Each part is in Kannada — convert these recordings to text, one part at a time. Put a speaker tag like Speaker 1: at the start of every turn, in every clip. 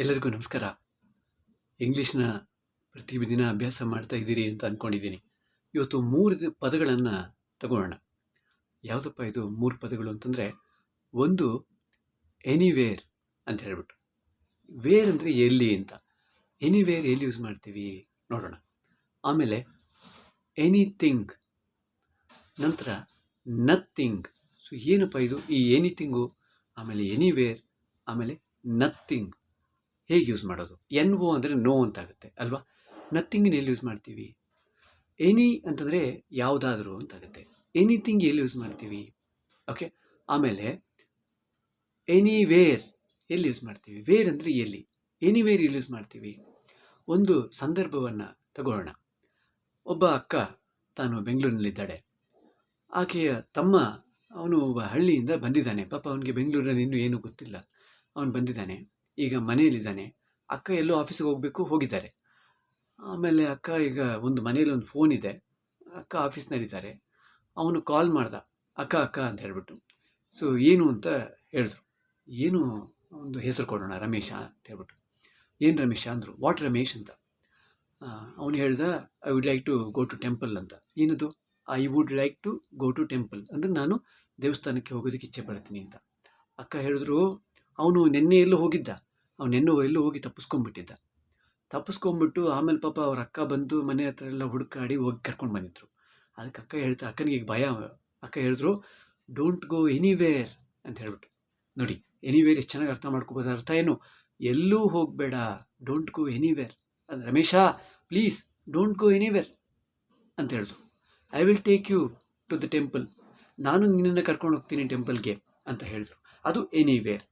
Speaker 1: ಎಲ್ಲರಿಗೂ ನಮಸ್ಕಾರ. ಇಂಗ್ಲೀಷ್ನ ಪ್ರತಿದಿನ ಅಭ್ಯಾಸ ಮಾಡ್ತಾ ಇದ್ದೀರಿ ಅಂತ ಅಂದ್ಕೊಂಡಿದ್ದೀನಿ. ಇವತ್ತು 3 ಪದಗಳನ್ನು ತಗೊಳ್ಳೋಣ. ಯಾವುದಪ್ಪ ಇದು 3 ಪದಗಳು ಅಂತಂದರೆ, ಒಂದು ಎನಿವೇರ್ ಅಂತ ಹೇಳ್ಬಿಟ್ಟು. ವೇರ್ ಅಂದರೆ ಎಲ್ಲಿ ಅಂತ. ಎನಿವೇರ್ ಎಲ್ಲಿ ಯೂಸ್ ಮಾಡ್ತೀವಿ ನೋಡೋಣ. ಆಮೇಲೆ ಎನಿಥಿಂಗ್, ನಂತರ ನಥಿಂಗ್. ಸೊ ಏನಪ್ಪ ಇದು ಈ ಎನಿಥಿಂಗು, ಆಮೇಲೆ ಎನಿವೇರ್, ಆಮೇಲೆ ನಥಿಂಗ್ ಹೇಗೆ ಯೂಸ್ ಮಾಡೋದು? NO ಅಂದರೆ ನೋ ಅಂತಾಗುತ್ತೆ ಅಲ್ವಾ? ನಥಿಂಗಿನ ಎಲ್ಲಿ ಯೂಸ್ ಮಾಡ್ತೀವಿ? ಎನಿ ಅಂತಂದರೆ ಯಾವುದಾದ್ರೂ ಅಂತಾಗುತ್ತೆ. ಎನಿಥಿಂಗ್ ಎಲ್ಲಿ ಯೂಸ್ ಮಾಡ್ತೀವಿ? ಓಕೆ. ಆಮೇಲೆ ಎನಿವೇರ್ ಎಲ್ಲಿ ಯೂಸ್ ಮಾಡ್ತೀವಿ? ವೇರ್ ಅಂದರೆ ಎಲ್ಲಿ. ಎನಿವೇರ್ ಎಲ್ಲಿ ಯೂಸ್ ಮಾಡ್ತೀವಿ? ಒಂದು ಸಂದರ್ಭವನ್ನು ತಗೊಳ್ಳೋಣ. ಒಬ್ಬ ಅಕ್ಕ ತಾನು ಬೆಂಗಳೂರಿನಲ್ಲಿದ್ದಾಳೆ. ಆಕೆಯ ತಮ್ಮ ಅವನು ಒಬ್ಬ ಹಳ್ಳಿಯಿಂದ ಬಂದಿದ್ದಾನೆ. ಪಾಪ ಅವನಿಗೆ ಬೆಂಗಳೂರಲ್ಲಿ ಇನ್ನೂ ಏನೂ ಗೊತ್ತಿಲ್ಲ. ಅವನು ಬಂದಿದ್ದಾನೆ, ಈಗ ಮನೆಯಲ್ಲಿದ್ದಾನೆ. ಅಕ್ಕ ಎಲ್ಲೋ ಆಫೀಸಿಗೆ ಹೋಗಿದ್ದಾರೆ. ಆಮೇಲೆ ಅಕ್ಕ ಈಗ ಒಂದು ಮನೇಲಿ ಒಂದು ಫೋನ್ ಇದೆ, ಅಕ್ಕ ಆಫೀಸ್ನಲ್ಲಿದ್ದಾರೆ. ಅವನು ಕಾಲ್ ಮಾಡ್ದ, ಅಕ್ಕ ಅಂತ ಹೇಳ್ಬಿಟ್ಟು. ಸೊ ಏನು ಅಂತ ಹೇಳಿದ್ರು. ಏನು ಒಂದು ಹೆಸರು ಕೊಡೋಣ, ರಮೇಶ ಅಂತ ಹೇಳ್ಬಿಟ್ಟು. ಏನು ರಮೇಶ ಅಂದರು. ವಾಟ್ ರಮೇಶ್ ಅಂತ. ಅವನು ಹೇಳ್ದ, I would like to go to temple ಅಂತ. ಏನದು? I would like to go to temple ಅಂದರೆ ನಾನು ದೇವಸ್ಥಾನಕ್ಕೆ ಹೋಗೋದಕ್ಕೆ ಇಚ್ಛೆ ಪಡ್ತೀನಿ ಅಂತ. ಅಕ್ಕ ಹೇಳಿದ್ರು, ಅವನು ನಿನ್ನೆ ಎಲ್ಲೋ ಹೋಗಿದ್ದ, ಅವನೆಲ್ಲೋ ಹೋಗಿ ತಪ್ಪಿಸ್ಕೊಂಬಿಟ್ಟು ಆಮೇಲೆ ಪಾಪ ಅವ್ರ ಅಕ್ಕ ಬಂದು ಮನೆ ಹತ್ರ ಎಲ್ಲ ಹುಡುಕಾಡಿ ಹೋಗಿ ಕರ್ಕೊಂಡು ಬಂದಿದ್ರು. ಅದಕ್ಕೆ ಅಕ್ಕ ಹೇಳ್ತಾರೆ, ಅಕ್ಕನಿಗೆ ಈಗ ಭಯ. ಅಕ್ಕ ಹೇಳಿದ್ರು, ಡೋಂಟ್ ಗೋ ಎನಿವೇರ್ ಅಂತ ಹೇಳ್ಬಿಟ್ಟು. ನೋಡಿ, ಎನಿವೇರ್ ಎಷ್ಟು ಚೆನ್ನಾಗಿ ಅರ್ಥ ಮಾಡ್ಕೋಬೋದು. ಅರ್ಥ ಏನು? ಎಲ್ಲೂ ಹೋಗಬೇಡ, ಡೋಂಟ್ ಗೋ ಎನಿವೇರ್. ಅದು Ramesh please don't go anywhere ಅಂತ ಹೇಳಿದ್ರು. I will take you to the temple, ನಾನು ನಿನ್ನನ್ನು ಕರ್ಕೊಂಡು ಹೋಗ್ತೀನಿ ಟೆಂಪಲ್ಗೆ ಅಂತ ಹೇಳಿದ್ರು. ಅದು ಎನಿವೇರ್.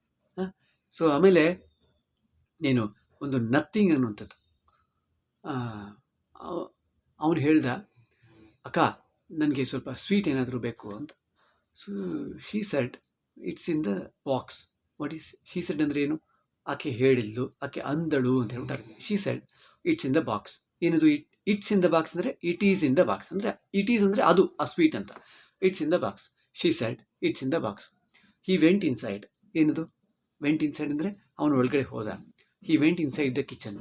Speaker 1: ಸೊ ಆಮೇಲೆ ಏನು ಒಂದು ನಥಿಂಗ್ ಅನ್ನುವಂಥದ್ದು. ಅವನು ಹೇಳ್ದ, ಅಕ್ಕ ನನಗೆ ಸ್ವಲ್ಪ ಸ್ವೀಟ್ ಏನಾದರೂ ಬೇಕು ಅಂತ. So she said, it's in the box. What is she said ಅಂದರೆ ಏನು? ಆಕೆ ಹೇಳಿದ್ಲು, ಆಕೆ ಅಂದಳು ಅಂತ ಹೇಳ್ಬಿಟ್ಟು. She said it's in the box. ಏನದು ಇಟ್ಸ್ ಇನ್ ದ ಬಾಕ್ಸ್ ಅಂದರೆ it is in the box ಅಂದರೆ ಇಟ್ ಈಸ್ ಅಂದರೆ ಅದು ಆ ಸ್ವೀಟ್ ಅಂತ. It's in the box. She said it's in the box. He went inside. ಏನದು ವೆಂಟ್ ಇನ್ಸೈಡ್ ಅಂದರೆ ಅವನು ಒಳಗಡೆ ಹೋದ. He went inside the kitchen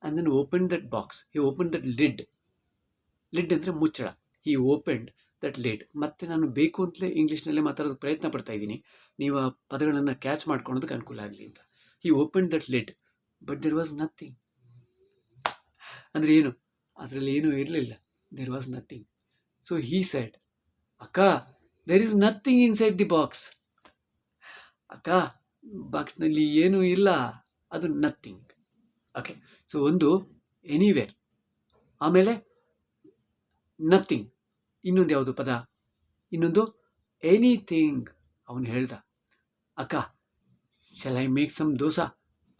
Speaker 1: and then opened that box. He opened that lid. Lid ಅಂದರೆ ಮುಚ್ಚಳ. He opened that lid. ಮತ್ತೆ ನಾನು ಬೇಕು ಅಂತಲೇ ಇಂಗ್ಲೀಷ್ನಲ್ಲೇ ಮಾತಾಡೋದಕ್ಕೆ ಪ್ರಯತ್ನ ಪಡ್ತಾ ಇದ್ದೀನಿ, ನೀವು ಆ ಪದಗಳನ್ನು ಕ್ಯಾಚ್ ಮಾಡ್ಕೊಳೋದಕ್ಕೆ ಅನುಕೂಲ ಆಗಲಿ ಅಂತ. He opened that lid but there was nothing. ಅಂದರೆ ಏನು? ಅದರಲ್ಲಿ ಏನೂ ಇರಲಿಲ್ಲ. There was nothing. So he said, ಅಕ್ಕ there is nothing inside the box. ಅಕ್ಕ ಬಾಕ್ಸ್ನಲ್ಲಿ ಏನೂ ಇಲ್ಲ, ಅದು ನಥಿಂಗ್. ಓಕೆ. ಸೊ ಒಂದು ಎನಿವೇರ್, ಆಮೇಲೆ ನಥಿಂಗ್. ಇನ್ನೊಂದು ಯಾವುದು ಪದ? ಇನ್ನೊಂದು ಎನಿಥಿಂಗ್. ಅವನು ಹೇಳ್ದ, ಅಕ್ಕ shall I make some dosa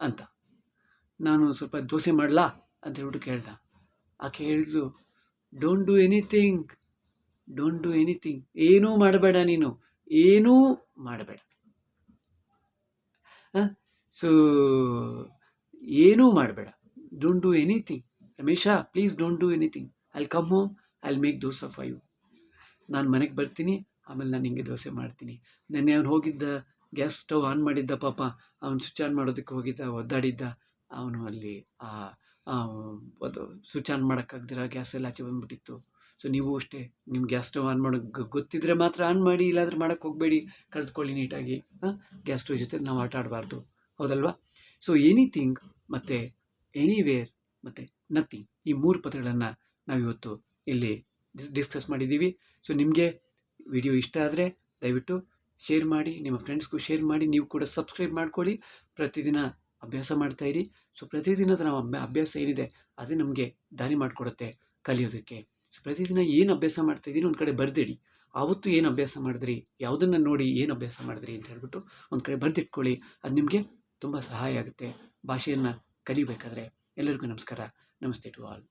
Speaker 1: ಅಂತ. ನಾನು ಸ್ವಲ್ಪ ದೋಸೆ ಮಾಡಲಾ ಅಂತ ಹೇಳ್ಬಿಟ್ಟು ಕೇಳ್ದ. ಆಕೆ ಹೇಳಿದ್ಲು, don't do anything, don't do anything. ಏನೂ ಮಾಡಬೇಡ, ನೀನು ಏನೂ ಮಾಡಬೇಡ. ಸೊ ಏನೂ ಮಾಡಬೇಡ, don't do anything. Ramesh please don't do anything. I'll come home, I'll make dosa for you. ನಾನು ಮನೆಗೆ ಬರ್ತೀನಿ, ಆಮೇಲೆ ನಾನು ನಿಮಗೆ ದೋಸೆ ಮಾಡ್ತೀನಿ. ನೆನ್ನೆ ಅವನು ಹೋಗಿದ್ದ, ಗ್ಯಾಸ್ ಸ್ಟವ್ ಆನ್ ಮಾಡಿದ್ದ, ಪಾಪ ಅವನು ಸ್ವಿಚ್ ಆನ್ ಮಾಡೋದಕ್ಕೆ ಹೋಗಿದ್ದ, ಒದ್ದಾಡಿದ್ದ. ಅವನು ಅಲ್ಲಿ ಅದು ಸ್ವಿಚ್ ಆನ್ ಮಾಡೋಕ್ಕಾಗ್ದಿರ ಗ್ಯಾಸ್ ಎಲ್ಲ ಆಚೆ ಬಂದುಬಿಟ್ಟಿತ್ತು. ಸೊ ನೀವು ಅಷ್ಟೇ, ನಿಮ್ಮ ಗ್ಯಾಸ್ ಸ್ಟವ್ ಆನ್ ಮಾಡೋಕ್ಕೆ ಗೊತ್ತಿದ್ದರೆ ಮಾತ್ರ ಆನ್ ಮಾಡಿ, ಇಲ್ಲಾಂದ್ರೆ ಮಾಡೋಕ್ಕೆ ಹೋಗಬೇಡಿ, ಕಳೆದುಕೊಳ್ಳಿ ನೀಟಾಗಿ. ಗ್ಯಾಸ್ ಸ್ಟವ್ ಜೊತೆ ನಾವು ಆಟ ಆಡಬಾರ್ದು, ಹೌದಲ್ವಾ? ಸೊ ಎನಿಥಿಂಗ್ ಮತ್ತು ಎನಿವೇರ್ ಮತ್ತು ನಥಿಂಗ್, ಈ 3 ಪದಗಳನ್ನು ನಾವಿವತ್ತು ಇಲ್ಲಿ ಡಿಸ್ಕಸ್ ಮಾಡಿದ್ದೀವಿ. ಸೊ ನಿಮಗೆ ವಿಡಿಯೋ ಇಷ್ಟ ಆದರೆ ದಯವಿಟ್ಟು ಶೇರ್ ಮಾಡಿ, ನಿಮ್ಮ ಫ್ರೆಂಡ್ಸ್ಗೂ ಶೇರ್ ಮಾಡಿ. ನೀವು ಕೂಡ ಸಬ್ಸ್ಕ್ರೈಬ್ ಮಾಡ್ಕೊಳ್ಳಿ. ಪ್ರತಿದಿನ ಅಭ್ಯಾಸ ಮಾಡ್ತಾಯಿರಿ. ಸೊ ಪ್ರತಿದಿನದ ನಾವು ಅಭ್ಯಾಸ ಏನಿದೆ ಅದೇ ನಮಗೆ ದಾರಿ ಮಾಡಿಕೊಡುತ್ತೆ ಕಲಿಯೋದಕ್ಕೆ. ಸೊ ಪ್ರತಿದಿನ ಏನು ಅಭ್ಯಾಸ ಮಾಡ್ತಾಯಿದ್ದೀನಿ ಒಂದು ಕಡೆ ಬರೆದಿಡಿ. ಆವತ್ತು ಏನು ಅಭ್ಯಾಸ ಮಾಡಿದ್ರಿ, ಯಾವುದನ್ನು ನೋಡಿ ಏನು ಅಭ್ಯಾಸ ಮಾಡಿದ್ರಿ ಅಂತ ಹೇಳ್ಬಿಟ್ಟು ಒಂದು ಕಡೆ ಬರೆದಿಟ್ಕೊಳ್ಳಿ. ಅದು ನಿಮಗೆ ತುಂಬ ಸಹಾಯ ಆಗುತ್ತೆ ಭಾಷೆಯನ್ನು ಕಲಿಬೇಕಾದ್ರೆ. ಎಲ್ಲರಿಗೂ ನಮಸ್ಕಾರ. ನಮಸ್ತೆ ಟು ಆಲ್.